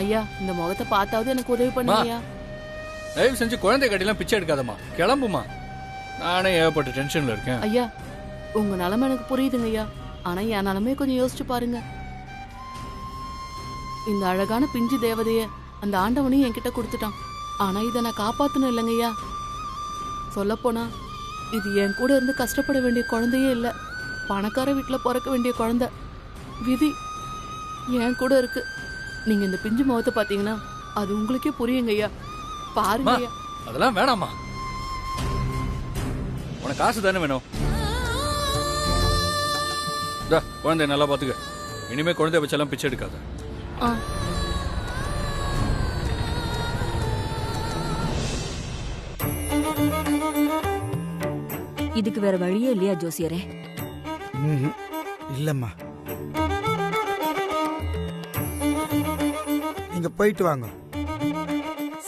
ஐயா இந்த முகத்தை பார்த்தாவது எனக்கு உதவி பண்ணுங்கய்யா. தயவு செஞ்சு குழந்தை கட்டிலாம் பிச்சை எடுக்காதம்மா, கிளம்புமா. நானே ஏகப்பட்ட டென்ஷன்ல இருக்கேன். ஐயா உங்க நிலைமை எனக்கு புரியுதுங்க ஐயா. ஆனா என் நிலைமையை கொஞ்சம் யோசிச்சு பாருங்க. இந்த அழகான பிஞ்சு தேவதைய அந்த ஆண்டவனையும் என்கிட்ட கொடுத்துட்டான். ஆனா இதை நான் காப்பாத்தணும் இல்லைங்கய்யா. சொல்லப்போனா இது என் கூட இருந்து கஷ்டப்பட வேண்டிய குழந்தையே இல்ல, பணக்கார வீட்டுல பிறக்க வேண்டிய குழந்தை. விதி என் கூட இருக்கு. நீங்க இந்த பிஞ்சு முகத்தை பாத்தீங்கன்னா அது உங்களுக்கே புரியுங்க ஐயா. பாருங்க ஐயா. அதெல்லாம் வேணாமா, உனக்கு காசு தானே வேணும். குழந்தைய நல்லா பாத்துக்க. இனிமே குழந்தைய வச்செல்லாம் பிச்சை எடுக்காத. இதுக்கு வேற வழியே இல்லையா ஜோசியரே? இல்லம்மா, நீங்க போயிட்டு வாங்க.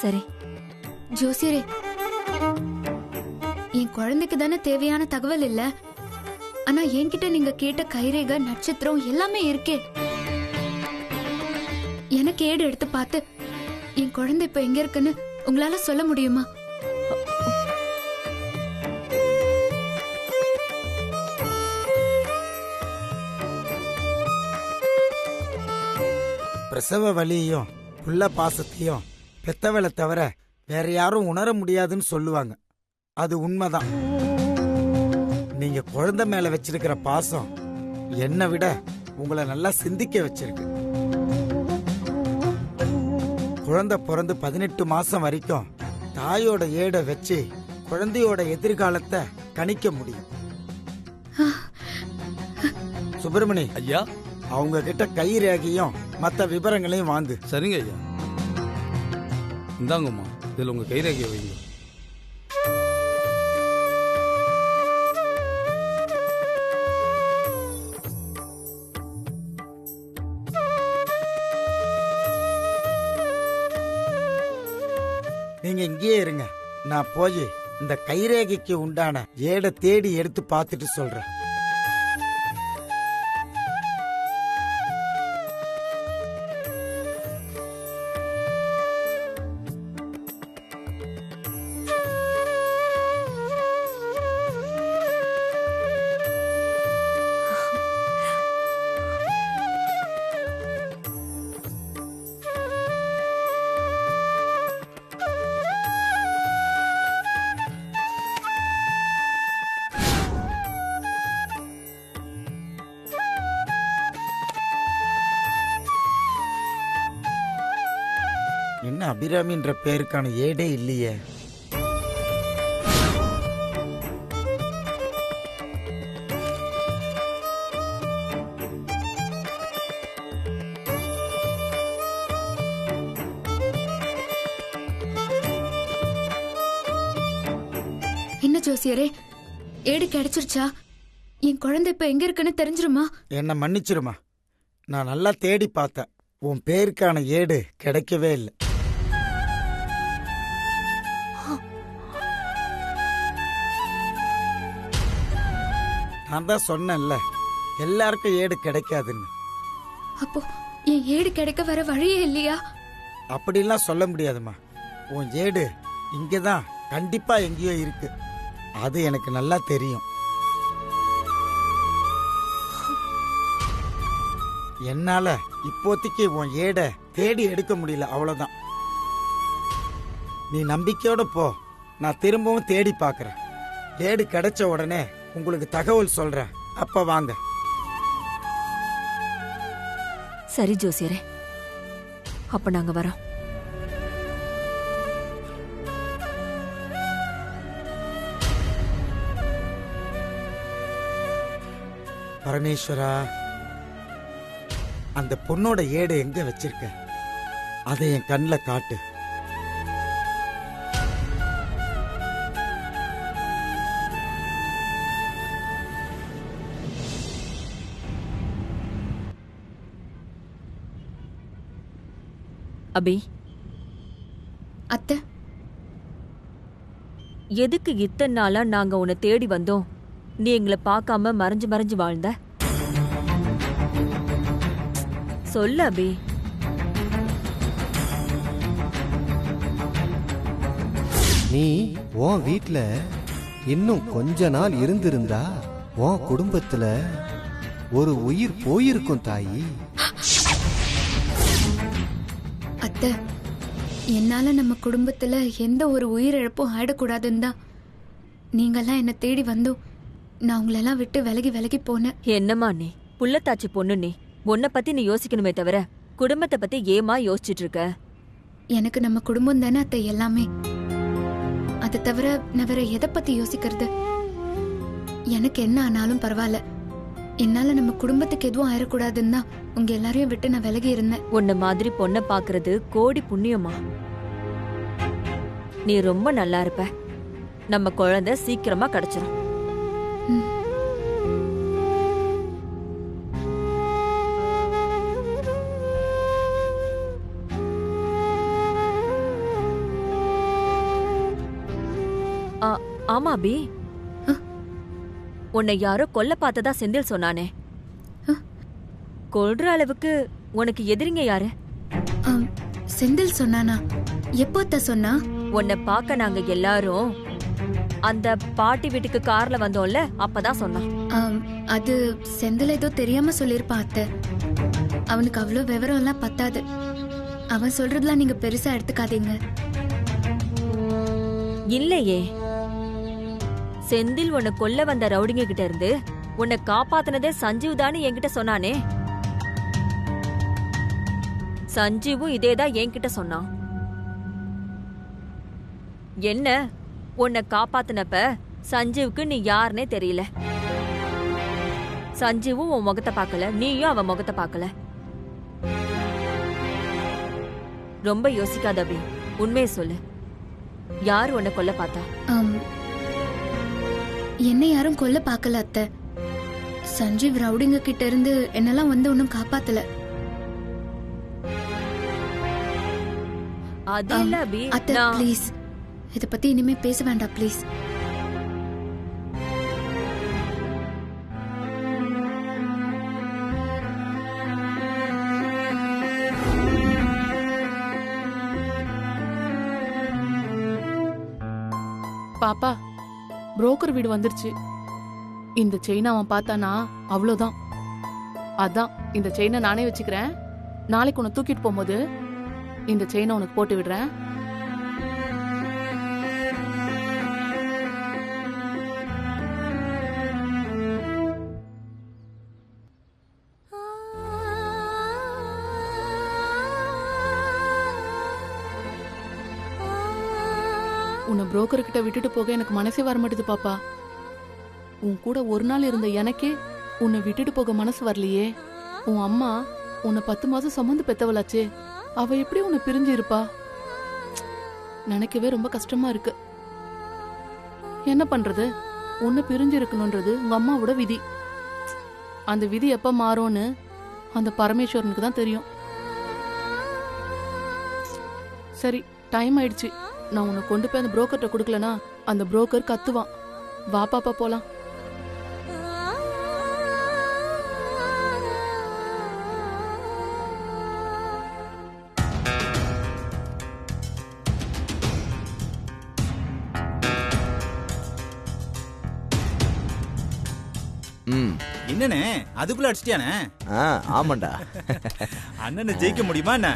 சரி ஜோசியரே, என் குழந்தைக்கு தானே தேவையான தகவல் இல்ல, ஆனா என்கிட்ட நீங்க கேட்ட கைரேகை நட்சத்திரம் எல்லாமே இருக்கே. எனக்கு ஏடு எடுத்து பார்த்து என் குழந்தை இப்ப எங்க இருக்குன்னு உங்களால சொல்ல முடியுமா? பிரசவ வலியையும் புள்ள பாசத்தையும் பெத்தவளை தவிர வேற யாரும் உணர முடியாதுன்னு சொல்லுவாங்க. அது உண்மைதான். நீங்க குழந்தை மேல வச்சிருக்கிற பாசம் என்னை விட உங்களை நல்லா சிந்திக்க வச்சிருக்கு. குழந்தை பிறந்து 18 மாசம் வரைக்கும் தாயோட ஏடை வச்சு குழந்தையோட எதிர்காலத்தை கணிக்க முடியும். சுப்பிரமணி ஐயா, அவங்க கிட்ட கை ரேகையும் மற்ற விவரங்களையும் வாங்கு. சரிங்க ஐயா. இந்தாங்கம்மா, இதுல உங்க கைரேகையை வைங்க. நீங்க இங்கேயே இருங்க, நான் போய் இந்த கைரேகைக்கு உண்டான ஏடை தேடி எடுத்து பார்த்துட்டு சொல்றேன். என்ன அபிராமின்ற பேருக்கான ஏடே இல்லையே. என்ன ஜோசியரே, ஏடு கிடைச்சிருச்சா? என் குழந்தை இப்ப எங்க இருக்குன்னு தெரிஞ்சிருமா? என்ன மன்னிச்சிருமா, நான் நல்லா தேடி பார்த்தேன். உன் பேருக்கான ஏடு கிடைக்கவே இல்லை. நான் தான் சொன்னேன்ல, எல்லாருக்கும் ஏடு கிடைக்காதுன்னு. அப்போ என் ஏடு கிடைக்க வர வழியே இல்லையா? அப்படிலாம் சொல்ல முடியாதுமா. உன் ஏடு இங்கதான் கண்டிப்பா எங்கேயோ இருக்கு, அது எனக்கு நல்லா தெரியும். என்னால இப்போதைக்கு உன் ஏட தேடி எடுக்க முடியல, அவ்வளவுதான். நீ நம்பிக்கையோட போ, நான் திரும்பவும் தேடி பார்க்கறேன். ஏடு கிடைச்ச உடனே உங்களுக்கு தகவல் சொல்றேன், அப்ப வாங்க. சரி ஜோசியரே, அப்ப நாங்க வரோம். பரமேஸ்வரா, அந்த பொண்ணோட ஏடு எங்க வச்சிருக்க, அதை என் கண்ணில் காட்டு. அபி, அத்தை, எதுக்கு இத்தனை நாளா நாங்க உன்னை தேடி வந்தோம்? நீ எங்களை பார்க்காம மறைஞ்சு மறைஞ்சு வாழ்ந்த? சொல்லு அபி. நீ உன் வீட்ல இன்னும் கொஞ்ச நாள் இருந்திருந்தா உன் குடும்பத்துல ஒரு உயிர் போயிருக்கும் தாயி. அத்தை, என்னால நம்ம குடும்பத்துல எந்த ஒரு உயிரிழப்பும் ஆயிடக்கூடாதுன்னு தான் நீங்கெல்லாம் என்ன தேடி வந்தோம். நான் உங்களெல்லாம் விட்டு விலகி விலகி போனேன். என்னம்மா நீ புள்ளத்தாச்சி பொண்ணு, நீ உன்னை பத்தி நீ யோசிக்கணுமே தவிர குடும்பத்தை பத்தி ஏமா யோசிச்சுட்டு இருக்க? எனக்கு நம்ம குடும்பம் தானே அத்தை எல்லாமே. அதை தவிர நான் வேற எதை பத்தி யோசிக்கிறது? எனக்கு என்ன ஆனாலும் பரவாயில்ல, என்னால நம்ம குடும்பத்துக்கு எதுவும் ஆயிடக்கூடாதுன்னு தான் உங்க எல்லாரையும் விட்டு நான் விலகி இருந்தேன். உன்ன மாதிரி பொண்ணை பாக்குறது கோடி புண்ணியமா. நீ ரொம்ப நல்லா இருப்ப. நம்ம குழந்தை சீக்கிரமா கிடைச்சிரும். ஆமா அபி, உன்னை யாரோ கொல்ல பார்த்ததா செந்தில் சொன்னானே. கொல்ற அளவுக்கு உனக்கு எதிரிங்க யாரு? செந்தில் சொன்னானா? எப்போ அத்தை சொன்னா? உன்னை பார்க்க நாங்க எல்லாரும் அந்த பாட்டி வீட்டுக்கு கார்ல வந்தோம்ல, அப்பதான் சொன்னான். அது செந்தில் ஏதோ தெரியாம சொல்லிருப்பான் அத்தை. அவனுக்கு அவ்வளோ விவரம் எல்லாம் பத்தாது. அவன் சொல்றதுலாம் நீங்க பெருசா எடுத்துக்காதீங்க. இல்லையே, செந்தில் உன்னை கொல்ல வந்த ரவுடிங்க கிட்ட இருந்து உன்னை காப்பாத்தினதே சஞ்சீவ் தானு என்கிட்ட சொன்னானே. சஞ்சீவும் இதேதான் என்கிட்ட சொன்னான். என்ன, உன்னை காப்பாத்தினப்ப சஞ்சீவுக்கு நீ யாருன்னே தெரியல. சஞ்சீவும் உன் முகத்தை பார்க்கல, நீயும் அவன் முகத்தை பார்க்கல. ரொம்ப யோசிக்காத அபி, உண்மையை சொல்லு. யார் உன்னை கொல்ல பார்த்தா? என்ன யாரும் கொல்ல பார்க்கல அத்தை. சஞ்சீவ் ரவுடிங்க கிட்ட இருந்து என்னெல்லாம் வந்து ஒன்னும் காப்பாத்தல. அது இல்ல அபி, அத்தை ப்ளீஸ், இத பத்தி இனிமே பேச வேண்டாம் ப்ளீஸ். பாப்பா, புரோக்கர் வீடு வந்துருச்சு. இந்த செயினை அவன் பார்த்தானா அவ்வளோதான். அதான் இந்த செயினை நானே வச்சுக்கிறேன். நாளைக்கு உன்னை தூக்கிட்டு போகும்போது இந்த செயினை உனக்கு போட்டு விடுறேன். உன்னை புரோக்கர் கிட்ட விட்டுட்டு போக எனக்கு மனசே வர மாட்டேது பாப்பா. உன் கூட ஒரு நாள் இருந்த எனக்கே உன்னை விட்டுட்டு போக மனசு வரலையே. உன் அம்மா உன்னை 10 மாசம் சுமந்து பெத்தவளாச்சே, அவ எப்படி உன்னை பிரிஞ்சு இருப்பா? நினைக்கவே ரொம்ப கஷ்டமா இருக்கு. என்ன பண்றது, உன்னை பிரிஞ்சு இருக்கணும்ன்றது உங்க அம்மாவோட விதி. அந்த விதி எப்ப மாறும்னு அந்த பரமேஸ்வரனுக்கு தான் தெரியும். சரி, டைம் ஆயிடுச்சு. நான் உன்னை கொண்டு போய் அந்த புரோக்கர்ட்ட கொடுக்கலனா அந்த புரோக்கர் கத்துவான். வா பாப்பா போலாம். என்னண்ணே அதுக்குள்ள அடிச்சிட்டியானே? ஆமாண்டா. அண்ணனை ஜெயிக்க முடியுமா என்ன?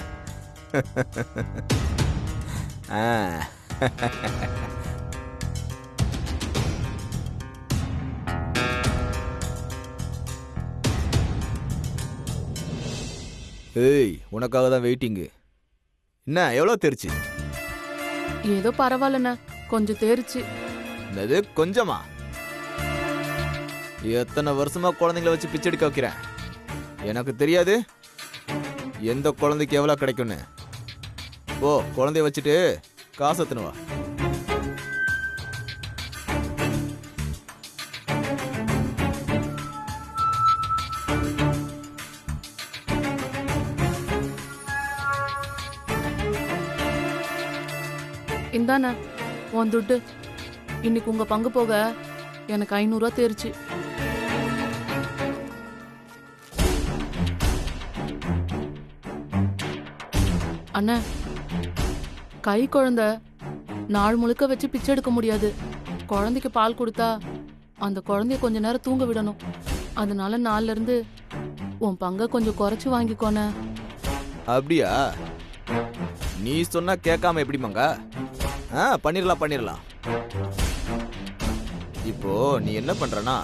ஏய், உனக்காக தான் வெயிட்டிங்கு. என்ன எவ்வளோ தெரிச்சு? ஏதோ பரவாயில்லண்ணா, கொஞ்சம் தேரிச்சு. என்னது கொஞ்சமா? எத்தனை வருஷமா குழந்தைங்கள வச்சு பிச்சை எடுக்க வைக்கிறேன். எனக்கு தெரியாது எந்த குழந்தைக்கு எவ்வளோ கிடைக்கும்னு. ஓ, குழந்தைய வச்சுட்டு காசு எத்தனுவா. இந்தாண்ணா உன் துட்டு. இன்னைக்கு உங்க பங்கு போக எனக்கு 500 ரூபா தேரிச்சு. அண்ணா, கை குழந்தை நாள் முழுக்க வச்சு பிச்சை எடுக்க முடியாது. குழந்தைக்கு பால் கொடுத்தா அந்த குழந்தைய கொஞ்ச நேரம் தூங்க விடணும். அதனால நாள்ல இருந்து உன் பங்கை கொஞ்சம் குறைச்சு வாங்கிக்கோனே. அப்படியா? நீ சொன்னா கேட்காம எப்படி மங்கா? பண்ணிடலாம். இப்போ நீ என்ன பண்றனா,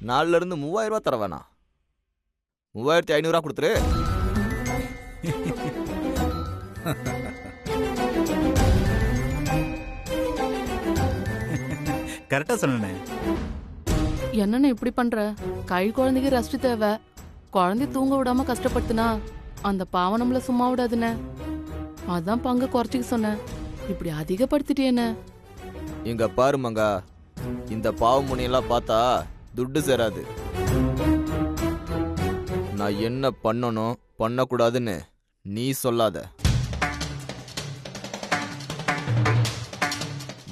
நாள்ல இருந்து 3000 ரூபாய் தர வேணாம், 3500 ரூபாய் கொடுத்துரு. கரெக்டா சொன்னே. என்னன்னு இப்படி பண்ற? கை குழந்தைக்கு ரெஸ்ட் தேவை. குழந்தை தூங்க விடாம கஷ்டப்படுத்துனா அந்த பாவம் நம்மள சும்மா விடாதுன்னு. அதான் பங்கு குறைச்சிக்க சொன்னேன். இப்படி அதிகப்படுத்திட்டேன்னு. இங்க பாரு மங்கா, இந்த பாவ முனையெல்லாம் பார்த்தா துட்டு சேராது. நான் என்ன பண்ணணும் பண்ணக்கூடாதுன்னு நீ சொல்லாத.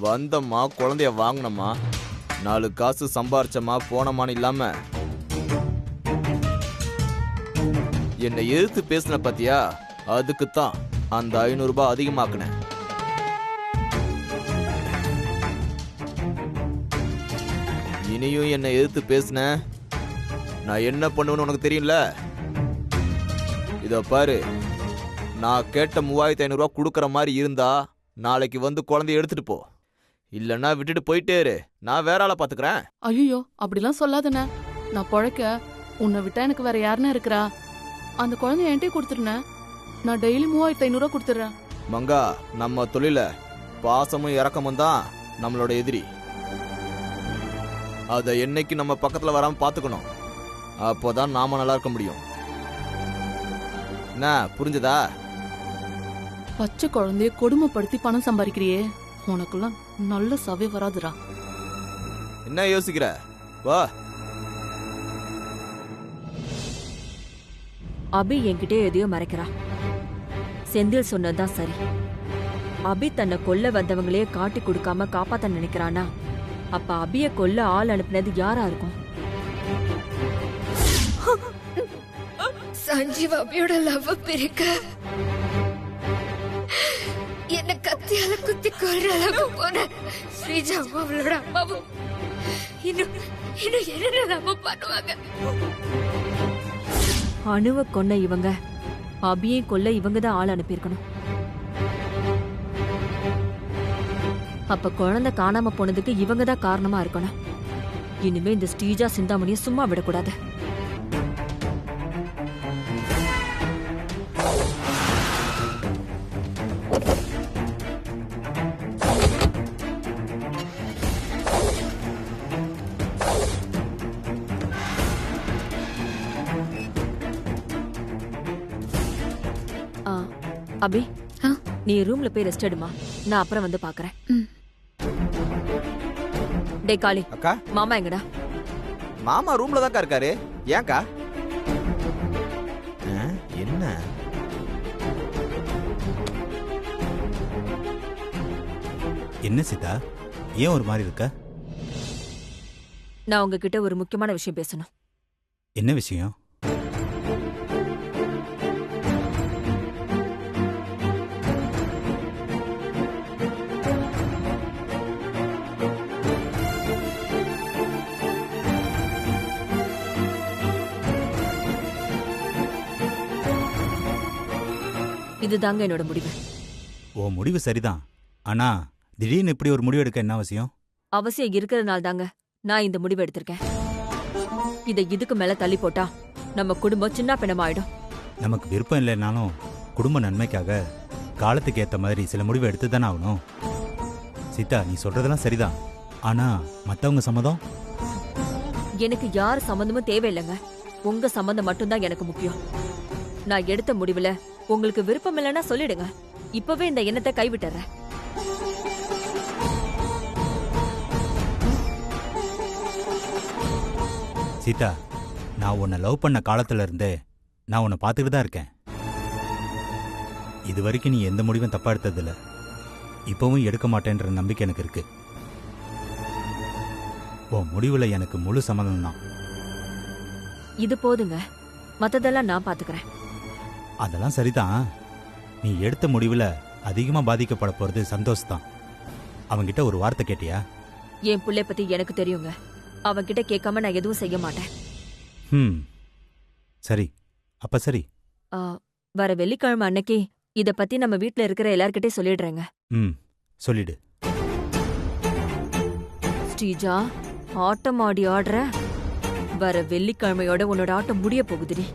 வந்தம்மா குழந்தைய வாங்கினம்மா, 4 காசு சம்பாரிச்சமா போனமான்னு இல்லாம என்னை எதிர்த்து பேசின பாத்தியா, அதுக்குத்தான் அந்த 500 ரூபாய் அதிகமாக்குனேன். இனியும் என்னை எதிர்த்து பேசின நான் என்ன பண்ணுவேன்னு உனக்கு தெரியும்ல. இத பாரு, நான் கேட்ட 3500 ரூபாய் கொடுக்கற மாதிரி இருந்தா நாளைக்கு வந்து குழந்தைய எடுத்துட்டு போ, இல்லன்னா விட்டுட்டு போயிட்டே இரு. நான் வேற ஆளை பாத்துக்கிறேன். ஐயோ அப்படிலாம் சொல்லாதண்ணே. நான் பொழைக்க உன்னை விட்டா எனக்கு வேற யாருன்னா இருக்கிறா? அந்த குழந்தைய என்கிட்ட கொடுத்துருனேன். நான் டெய்லி 3500 ரூபாய் கொடுத்துட்றேன். மங்கா, நம்ம தொழில பாசமும் இறக்கமும் தான் நம்மளோட எதிரி. அதை என்னைக்கு நம்ம பக்கத்துல வராம பாத்துக்கணும். அப்போதான் நாம நல்லா இருக்க முடியும். என்ன புரிஞ்சதா? பச்சை குழந்தைய கொடுமைப்படுத்தி பணம் சம்பாதிக்கிறியே, உனக்குலாம் நல்ல சவை வராதுடா. என்ன யோசிக்கிற? வா. அபி என்கிட்ட எதையோ மறைக்கிறா. செந்தில் சொன்னதுதான் சரி. அபி தன்னை கொல்ல வந்தவங்களே காட்டி கொடுக்காம காப்பாத்த நினைக்கிறானா, அப்ப அபிய கொல்ல ஆள் அனுப்பினது யாரா இருக்கும்? சஞ்சீவ் அபியோட லவ் பிரிக்க என்ன கத்தியால குத்தி கொல்ற அளவுக்கு போன ஸ்ரீஜாவும் அவளோட அம்மாவும் இன்னும் என்னென்ன பண்ணுவாங்க? அணுவ கொன்ன இவங்க அபியை கொல்ல இவங்க தான் ஆள் அனுப்பியிருக்கணும். அப்ப குழந்தை காணாம போனதுக்கு இவங்க தான் காரணமா இருக்கணும். இனிமே இந்த ஸ்ரீஜா சிந்தாமணியை சும்மா விடக்கூடாது. அபி, நீ ரூம்ல போய் ரெஸ்ட் எடுமா. நான் அப்புறம் வந்து பாக்குறேன். டே காளி, அக்கா, மாமா எங்கடா? மாமா ரூம்ல தான் இருக்காரு. ஏன்க்கா? என்ன? என்ன சீதா, ஏன் ஒரு மாதிரி இருக்க? நான் உங்ககிட்ட ஒரு முக்கியமான விஷயம் பேசணும். என்ன விஷயம்? இதுதாங்க என்னோட முடிவு. ஓ முடிவு சரிதான். ஆனா திடீர்னு இப்படி ஒரு முடிவு எடுக்க என்ன அவசியம்? அவசியம் இருக்கிறதுனால தாங்க நான் இந்த முடிவு எடுத்திருக்கேன். இதை இதுக்கு மேல தள்ளி போட்டா நம்ம குடும்பம் சின்ன பின்னமாயிடும். நமக்கு விருப்பம் இல்லைனாலும் குடும்ப நன்மைக்காக காலத்துக்கு ஏத்த மாதிரி சில முடிவு எடுத்து தானே ஆகணும். சீதா, நீ சொல்றதெல்லாம் சரிதான். ஆனா மத்தவங்க சம்மதம்? எனக்கு யார் சம்மந்தமும் தேவையில்லைங்க. உங்க சம்மந்தம் மட்டும்தான் எனக்கு முக்கியம். நான் எடுத்த முடிவுல உங்களுக்கு விருப்பம் இல்லைன்னா சொல்லிடுங்க. இப்பவே இந்த எண்ணத்தை கைவிட்டுறேன். சீதா, நான் உன்னை லவ் பண்ண காலத்துல இருந்தே நான் உன்னை பார்த்துக்கிட்டு தான் இருக்கேன். இது வரைக்கும் நீ எந்த முடிவும் தப்பா எடுத்ததில்ல. இப்பவும் எடுக்க மாட்டேன்ற நம்பிக்கை எனக்கு இருக்கு. உன் முடிவுல எனக்கு முழு சம்மதம் தான். இது போதுங்க, மத்ததெல்லாம் நான் பாத்துக்கிறேன். அதெல்லாம் சரிதான். நீ எடுத்த முடிவுல அதிகமா பாதிக்கப்பட போறது சந்தோஷ் தான். அவன்கிட்ட ஒரு வார்த்தை கேட்டியா? என் புள்ளைய பத்தி எனக்கு தெரியுங்க. அவன்கிட்ட கேட்காம நான் எதுவும் செய்ய மாட்டேன். ம், சரி. அப்ப சரி. ஆ, வர வெள்ளிக்கிழமை அன்னைக்கு இத பத்தி நம்ம வீட்ல இருக்கிற எல்லார்கிட்டயும் சொல்லிடுறேங்க. ம், சொல்லிடு. ஸ்ரீஜா, ஆட்டம் ஆடி ஆடுற. வர வெள்ளிக்கிழமையோட உன்னோட ஆட்டம் முடிய போகுதுடி.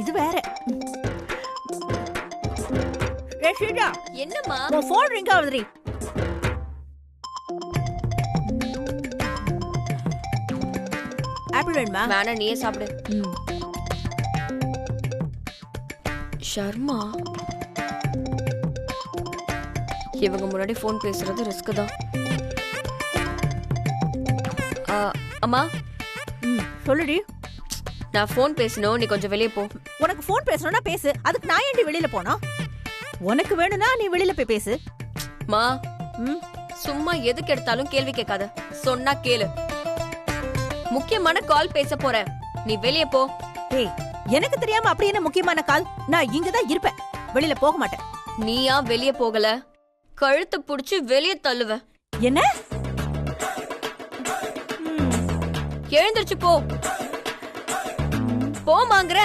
இது வேற. ஏய் ஸ்ரீஜா, என்னம்மா? உன் ஃபோன் ரிங் ஆகுதுடி. ஆப்பிள் வேணுமா? வேணா நீயே சாப்பிடு. ம். ஷர்மா, இவங்க முன்னாடி ஃபோன் பேசுறது ரிஸ்க் தான். அம்மா, சொல்லுடி. நான் ஃபோன் பேசணும், நீ கொஞ்சம் வெளியே போ. உனக்கு ஃபோன் பேசணும்னா பேசு. அதுக்கு நான் ஏன்டி வெளியில போனோம்? உனக்கு வேணும்னா நீ வெளியில போய் பேசு. மா, ம், சும்மா எதுக்கு எடுத்தாலும் கேள்வி கேட்காத. சொன்னா கேளு. முக்கியமான கால் பேச போறேன், நீ வெளியே போ. ஏய், எனக்கு தெரியாம அப்படி என்ன முக்கியமான கால்? நான் இங்க தான் இருப்பேன், வெளியில போக மாட்டேன். நீயா வெளியே போகல, கழுத்தை புடிச்சு வெளியே தள்ளுவேன். என்ன? எழுந்திருச்சு போ. போமாங்கற.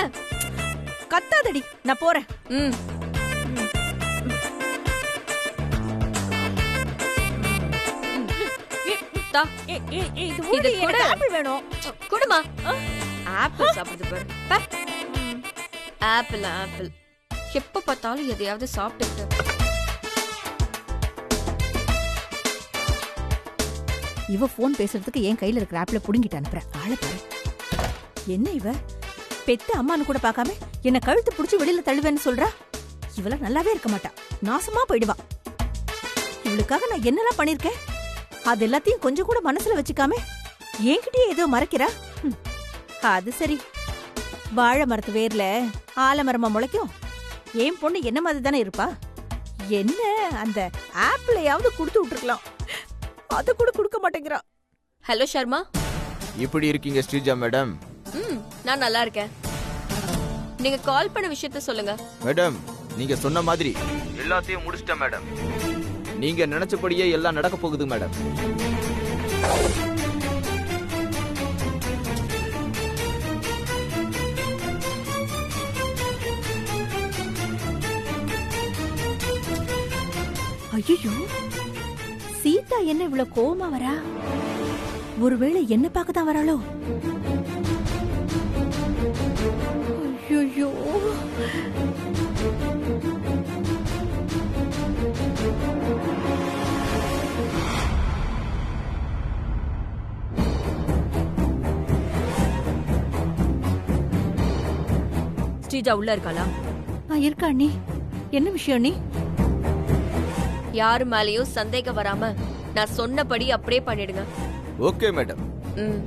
கத்தாதடி, நான் போறேன். ம். தா. இது ஊடி, எனக்கு ஆப்பிள் வேணும். குடுமா. ஆப்பிள் சாப்பிடுது பாரு. பா. Apple apple. எப்ப பார்த்தாலும் எதையாவது சாப்பிட்டுட்டு. இவ போன் பேசுறதுக்கு என் கையில இருக்கிற ஆப்பிள புடுங்கிட்டு அனுப்புறேன். ஆளை பாரு. என்ன இவ பெத்த அம்மானு கூட பார்க்காம என்ன கழுத்து புடிச்சு வெளியில தள்ளுவேன்னு சொல்றா? இவள நல்லாவே இருக்க மாட்டா, நாசமா போயிடுவா. இவளுக்காக நான் என்னெல்லாம் பண்ணிருக்கேன், அது எல்லாத்தையும் கொஞ்சம் கூட மனசுல வச்சுக்காம என்கிட்டயே ஏதோ மறைக்கிறா. அது சரி, வாழை மரத்து வேர்ல ஆலமரமா முளைக்கும். என் பொண்ணு என்ன மாதிரி தானே இருப்பா. என்ன அந்த ஆப்பிளையாவது கொடுத்து விட்டுருக்கலாம், அத கூட கொடுக்க மாட்டேங்கிறா. ஹலோ ஷர்மா. இப்படி இருக்கீங்க ஸ்ரீஜா மேடம்? நான் நல்லா இருக்கேன். நீங்க கால் பண்ண விஷயத்த சொல்லுங்க. மேடம், நீங்க சொன்ன மாதிரி எல்லாத்தையும் முடிச்சிட்டேன் மேடம். நீங்க நினைச்சபடியே எல்லாம் நடக்க போகுது மேடம். ஐயோ, சீதா என்ன இவ்வளவு கோவமா வரா? ஒருவேளை என்ன பார்க்க தான் வராளோ? ஐயோ, ஸ்ரீஜா உள்ள இருக்காளா? இருக்கா அண்ணி. என்ன விஷயம் நீ? யாரு மேலயும் சந்தேகம் வராம நான் சொன்னபடி அப்படியே பண்ணிடுங்க. Okay madam. ம்.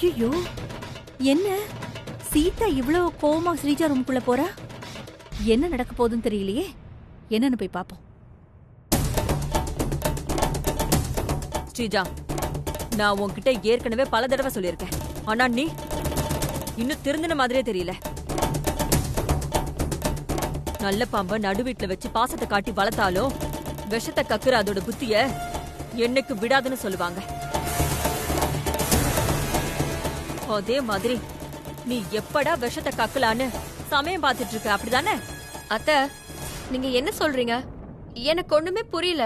ஐயோ, என்ன சீதா இவ்வளவு கோவமா ஸ்ரீஜா ரூமுக்குள்ள போறா? என்ன நடக்க போகுதுன்னு தெரியலையே. என்னன்னு போய் பாப்போம். ஸ்ரீஜா, நான் உன்கிட்ட ஏற்கனவே பல தடவை சொல்லியிருக்கேன். ஆனா நீ இன்னும் திருந்தின மாதிரியே தெரியல. நல்ல பாம்ப நடு வீட்டுல வச்சு பாசத்தை காட்டி வளர்த்தாலும் விஷத்தை கக்குற அதோட புத்திய என்னைக்கு விடாதுன்னு சொல்லுவாங்க. அதே மாதிரி நீ எப்படா விஷத்தை கக்கலான்னு சமயம் பார்த்துட்டு இருக்க, அப்படிதானே? அத்தை, நீங்க என்ன சொல்றீங்க? எனக்கு ஒண்ணுமே புரியல.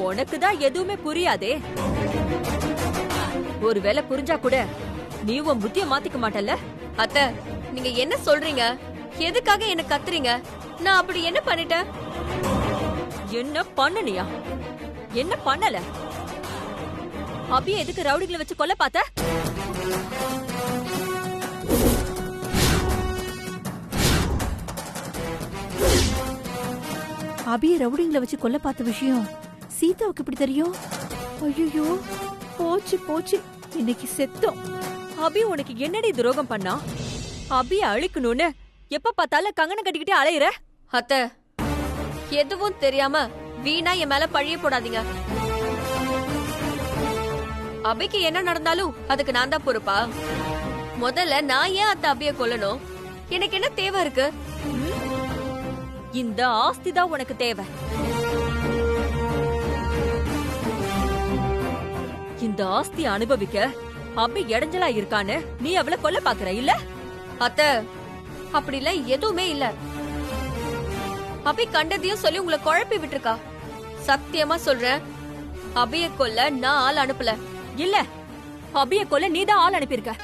உனக்குதான் எதுவுமே புரியாதே. ஒருவேளை புரிஞ்சா கூட நீ உன் புத்திய மாத்திக்க மாட்டல்ல? அத்தை, நீங்க என்ன சொல்றீங்க? எதுக்காக என்ன கத்துறீங்க? நான் அப்படி என்ன பண்ணிட்டேன்? என்ன பண்ணனியா? என்ன பண்ணல? அபிய எதுக்கு ரவுடிகளை வச்சு கொல்ல பார்த்த? அபிய ரவுடிங்களை வச்சு கொல்ல பார்த்த விஷயம் சீதாவுக்கு இப்படி தெரியும்? ஐயோ, போச்சு போச்சு, இன்னைக்கு செத்தோம். அபி உனக்கு என்னடி துரோகம் பண்ணா? அபிய அழிக்கணும்னு எப்ப பார்த்தாலும் கங்கணம் கட்டிக்கிட்டே அலையுற. அத்தை, எதுவும் தெரியாம வீணா என் மேல பழிய போடாதீங்க. அபிக்கு என்ன நடந்தாலும் அதுக்கு நான் தான் பொறுப்பா? முதல்ல நான் ஏன் அத்தை அபிய கொல்லணும்? எனக்கு என்ன தேவை இருக்கு? இந்த ஆஸ்தி தான் உனக்கு தேவை. இந்த ஆஸ்தி அனுபவிக்க அபி இடைஞ்சலா இருக்கான்னு நீ அவளை கொல்ல பாக்குற இல்ல? அத்தை, அப்படிலாம் எதுவுமே இல்ல. அபி கண்டதையும் சொல்லி உங்களை குழப்பி விட்டுருக்கா. சத்தியமா சொல்றேன், அபிய கொல்ல நான் ஆள் அனுப்பல. இல்ல, அபிய கொல்ல நீதான் ஆள் அனுப்பியிருக்க.